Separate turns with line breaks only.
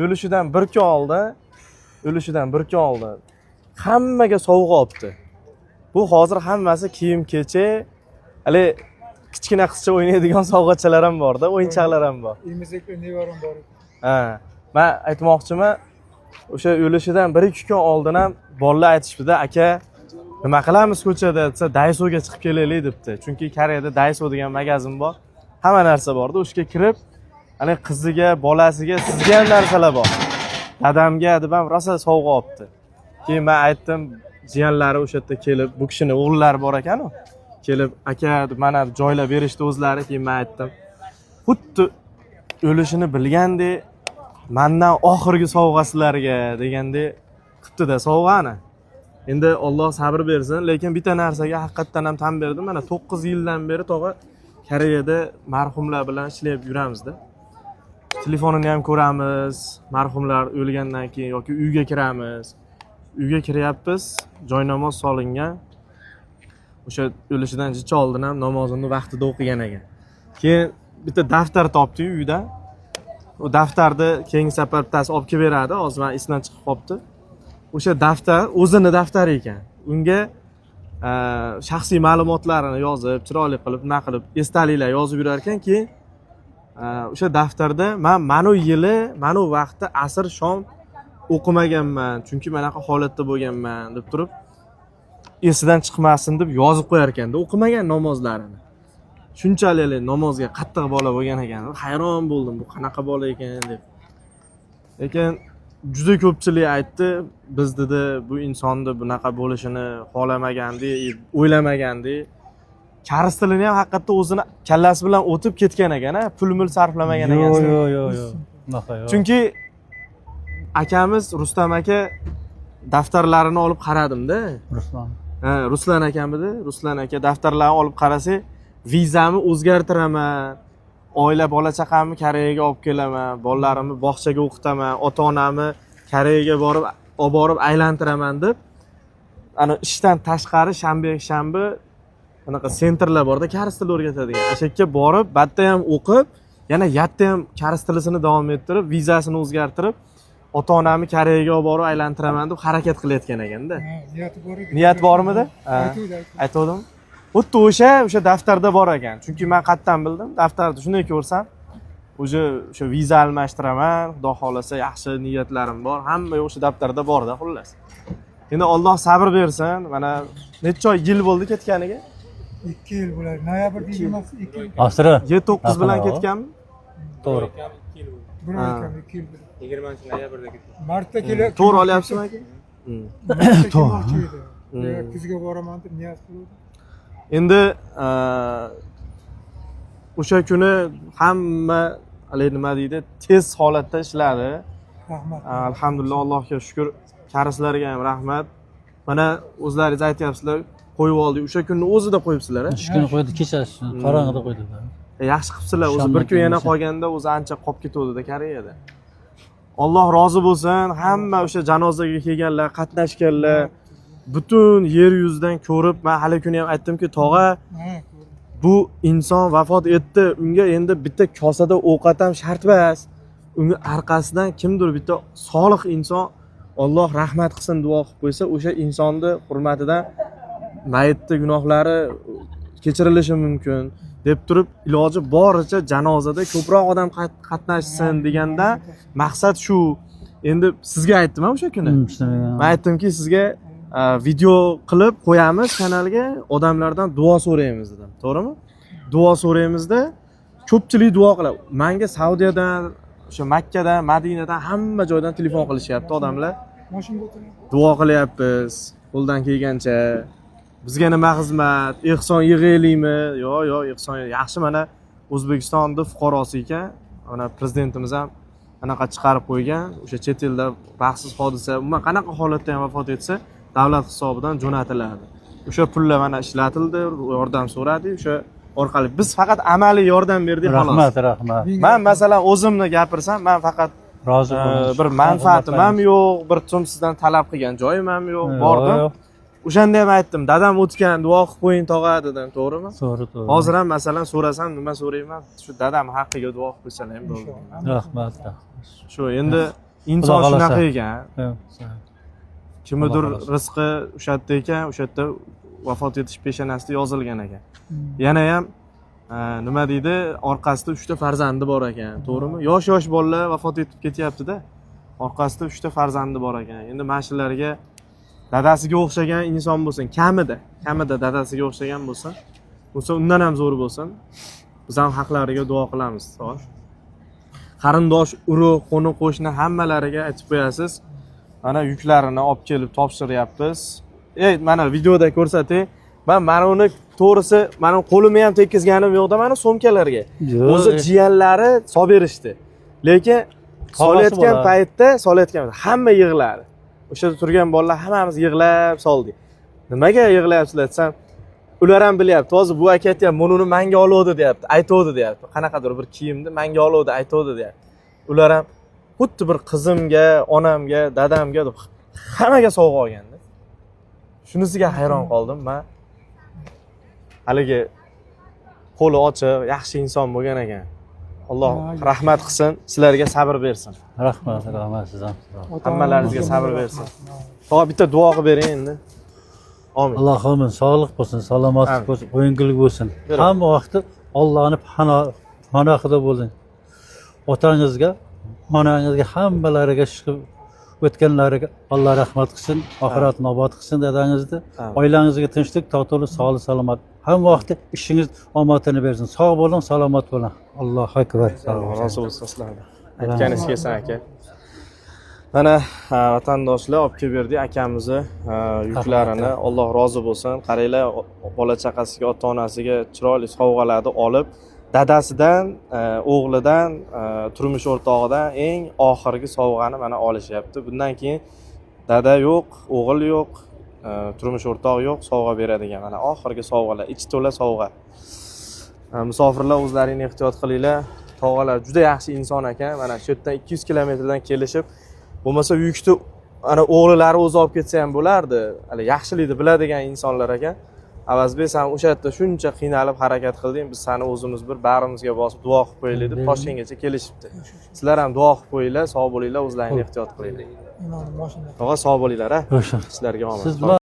o'lishidan 1 kun oldin hammaga sovg'a olibdi. Bu hozir hammasi kiyim-kecha, hali kichkina qizcha o'ynaydigan sovg'achalar ham bor-da, o'yinchoqlar ham bor.
Imizlik nevaram bor.
Ha, men aytmoqchiman, o'sha o'lishidan 1-2 kun oldin ham bolalar aytishdi, aka, nima qilamiz ko'chada desa, Daiso'ga chiqib kelaylik debdi. Chunki Koreyada Daiso degan magazin bor. Hamma narsa bor-da, o'shga kirib, ana qiziga, bolasiga, sizga ham narsalar bor. Dadamga deb ham rosa sovg'a olibdi. Keyin men aytdim, jiyanlari o'sha yerda kelib, bu kishining o'g'illari bor ekan-ku. Kelib, aka, mana joylab berishdi o'zlari. Keyin men aytdim, xuddi o'lishini bilgandek, mendan oxirgi sovg'a sizlarga degandek qilibdi-da sovg'ani. Endi Alloh sabr bersin, lekin bitta narsaga haqiqatan ham tan berdim. Mana 9 yildan beri tog'a Koreyada marhumlar bilan ishlayib yuramiz-da. Telefonini ham ko'ramiz, marhumlar o'lgandan keyin yoki uyga kiramiz. Uyga kiryapmiz, joy namoz solingan. O'sha o'lishidan jicha oldin ham namozini vaqtida o'qigan ekan. Keyin bitta daftar topdi uyda. O daftarni keyingi safar bittasi olib kelib beradi. Hozir men esdan chiqib qolibdi. O'sha daftar o'zini daftari ekan. Unga shaxsiy ma'lumotlarini yozib, chiroyli qilib, nima qilib, esdaliklar yozib yurar ekan. Keyin o'sha daftarda men mana yili, mana vaqtda asr shom o'qimaganman, chunki manaqa holatda bo'lganman deb turib, esidan chiqmasin deb yozib qo'yar ekanda, o'qimagan namozlarini. Shunchalik namozga qattiq bola bo'lgan ekan. Hayron bo'ldim, bu qanaqa bola ekan deb. Lekin juda ko'pchilik aytdi, biz dedi bu insonni bunaqa bo'lishini xohlamagandi, o'ylamagandi. Karis tilini ham haqiqatda o'zini kallasi bilan o'tib ketgan ekan-a, pul-mul sarflamagan ekan.
Yo'q.
Chunki akamiz Rustam aka daftarlarini olib qaradim-da. Ruslan akamidi? Ruslan aka daftarlarni olib qarasa, vizamni o'zgartiraman, oila bola chaqamni Koreyaga olib kelaman, bolalarimni bog'chaga o'qitaman, ota-onamni Koreyaga olib borib aylantiraman deb, ana ishdan tashqari shanba anaqa sentrlar borda, karis tili o'rgatadigan. O'sha yerga borib, batta ham o'qib, yana yatta ham karis tilisini davom ettirib, vizasini o'zgartirib, ota-onamni Koreyaga olib borib aylantiraman deb harakat qilayotgan ekanda. Niyat bormidi? Aytdim. Xuddi o'sha daftarda bor ekan. Chunki men qattan bildim, daftarda shunday ko'rsam, o'sha viza almashtiraman, xudo xolasa yaxshi niyatlarim bor. Hamma o'sha daftarda bor-da, xullas. Endi Alloh sabr bersin. Mana necha yil bo'ldi ketganiga?
2 yil bo'ladi. Noyabr deymiz, 2 yil.
Asra
7-9 bilan ketganmi?
To'g'ri.
1 yil kam, 2 yil.
20-noyabrda ketdi.
Martda kelib.
To'g'ri olyapsizmi aka?
To'g'ri. Kuzga boraman deb niyat qildim.
Endi o'sha kuni hamma nima deydi, tez holatda ishladi.
Rahmat.
Alhamdulillah, Allohga shukr. Karislarga ham rahmat. Mana o'zlaringiz aytyapsizlar, qo'yib oldik. O'sha kunni o'zida qo'yibsizlar, a?
Shu kuni qo'ydi, kechasi qorong'ida qo'ydi.
Yaxshi qilibsizlar. O'zi bir kun yana qolganda o'zi ancha qolib ketuvdi-da Koreyada. Alloh rozi bo'lsin. Hamma o'sha janozaga kelganlar, qatnashganlar, butun yer yuzidan ko'rib, men hali kuni ham aytdimki, tog'a, bu inson vafot etdi. Unga endi bitta kosada ovqat ham shart emas. Unga orqasidan kimdir bitta solih inson Alloh rahmat qilsin duo qilib qo'ysa, o'sha insonni hurmatidan mayitni gunohlari kechirilishi mumkin deb turib, iloji boricha janozada ko'proq odam qatnashsin deganda maqsad shu. Endi sizga aytdim o'sha kuni. Men aytdimki, sizga video qilib qo'yamiz kanalga, odamlardan duo so'raymiz dedim. To'g'rimi? Duo so'raymizda ko'pchilik duo qiladi. Menga Saudiyadan, o'sha Makkadan, Madinadan hamma joydan telefon qilishyapti odamlar. Duo qilyapmiz, qo'ldan kelgancha. Bizga nima xizmat, ehson yig'aylikmi? Yo'q, ehson yaxshi. Mana O'zbekistonning fuqarosi ekan, mana prezidentimiz ham anaqa chiqarib qo'ygan. O'sha chet elda baxtsiz hodisa, umuman qanaqa holatda ham vafot etsa, davlat hisobidan jo'natiladi. O'sha pullar mana ishlatildi, yordam so'radik, o'sha orqali biz faqat amaliy yordam berdik xolos.
Rahmat.
Men masalan o'zimni gapirsam, men faqat
rozi
bir manfaatim ham yo'q, bir so'm sizdan talab qilgan joyim ham yo'q. Bordim. O'shanda ham aytdim, dadam o'tgan, duo qilib qo'ying tog'a dedim, to'g'rimi?
To'g'ri.
Hozir ham masalan so'rasam, nima so'rayman? Shu dadam haqqiga duo qilib qo'ysalar ham bo'ladi.
Rahmat.
Shu endi inson
Xudo
shunaqa
xolasa.
ekan.
Yo'q.
Kimnidir
Xudo xolasa.
rizqi o'sha yerda ekan, o'sha yerda vafot etish peshonasida yozilgan ekan. Yana ham nima deydi, orqasida 3 ta farzandi bor ekan, to'g'rimi? Yosh bolalar vafot etib ketyapti-da. Orqasida 3 ta farzandi bor ekan. Endi mana shularga dadasiga o'xshagan inson bo'lsin, kamida dadasiga o'xshagan bo'lsin, undan ham zo'r bo'lsin. Biz ham haqlariga duo qilamiz, xo'sh. Qarindosh, urug', qo'ni qo'shni hammalariga aytib qo'yasiz. Mana yuklarini olib kelib topshiryapmiz. Mana videoda ko'rsating. Mana uni to'g'risi, meni qo'limni ham tekkizganim yo'qda mana so'mkalarga.
Yo'q.
O'zi jiyanlari solib berishdi. Lekin solayotgan paytda hamma yig'ladi. O'sha turgan bolalar hammamiz yig'lab soldik. Nimaga yig'layapsizlar desam, ular ham bilyapti. Hozir bu aka aytayapti, "Buni menga oluvdi" deyapti, aytuvdi deyapti. Qanaqadir bir kiyimni menga oluvdi, aytuvdi deyapti. Ular ham xuddi bir qizimga, onamga, dadamga deb hammaga sovg'a olganda. Shunisiga hayron qoldim men. Haligi qo'li ochiq, yaxshi inson bo'lgan ekan. Alloh rahmat qilsin, sizlarga sabr bersin.
Rahmat siz ham.
Hammalaringizga sabr bersin. Faqat bitta duo qilib bering endi. Amin.
Allohim sog'lik bo'lsin, salomatlik bo'lsin, o'yingilik bo'lsin. Hamma vaqtda Allohning panohida bo'ling. Otangizga, onangizga, hammalariga shu o'tganlariga Alloh rahmat qilsin, oxiratni obod qilsin dadangizni. Oilangizga tinchlik, totuvlik, sog'lik, salomat. Hamma vaqtda ishingiz omadini bersin. Sog' bo'ling, salomat bo'ling. Allohu akbar.
Rozi bo'lsin sizlarga. Aytganingiz kelsin aka. Mana vatandoshlar olib kelib berdik akamizni yuklarini. Alloh rozi bo'lsin. Qaranglar, bola chaqasiga, ota-onasiga chiroyli sovg'alarni olib, dadasidan, o'g'lidan, turmush o'rtog'idan eng oxirgi sovg'ani mana olishyapti. Bundan keyin dada yo'q, o'g'il yo'q, turmush o'rtoq yo'q, sovg'a beradigan mana oxirgi sovg'alar, ichi to'la sovg'a. Musofirlar o'zlaringni ehtiyot qilinglar. Tog'alar juda yaxshi inson ekan. Mana shu yerdan 200 kilometrdan kelishib, bo'lmasa yukni ana o'g'illari o'zi olib ketsa ham bo'lardi. Hali yaxshilikni biladigan insonlar ekan. Avazbek, sen o'sha yerda shuncha qiynalib harakat qilding, biz seni o'zimiz bir bag'rimizga bosib duo qilib qo'yaylik deb Toshkentgacha kelishibdi. Sizlar ham duo qilib qo'yinglar, sog' bo'linglar, o'zlaringizni ehtiyot qilinglar. Tog'a sog' bo'linglar, ha. Sizlarga omad.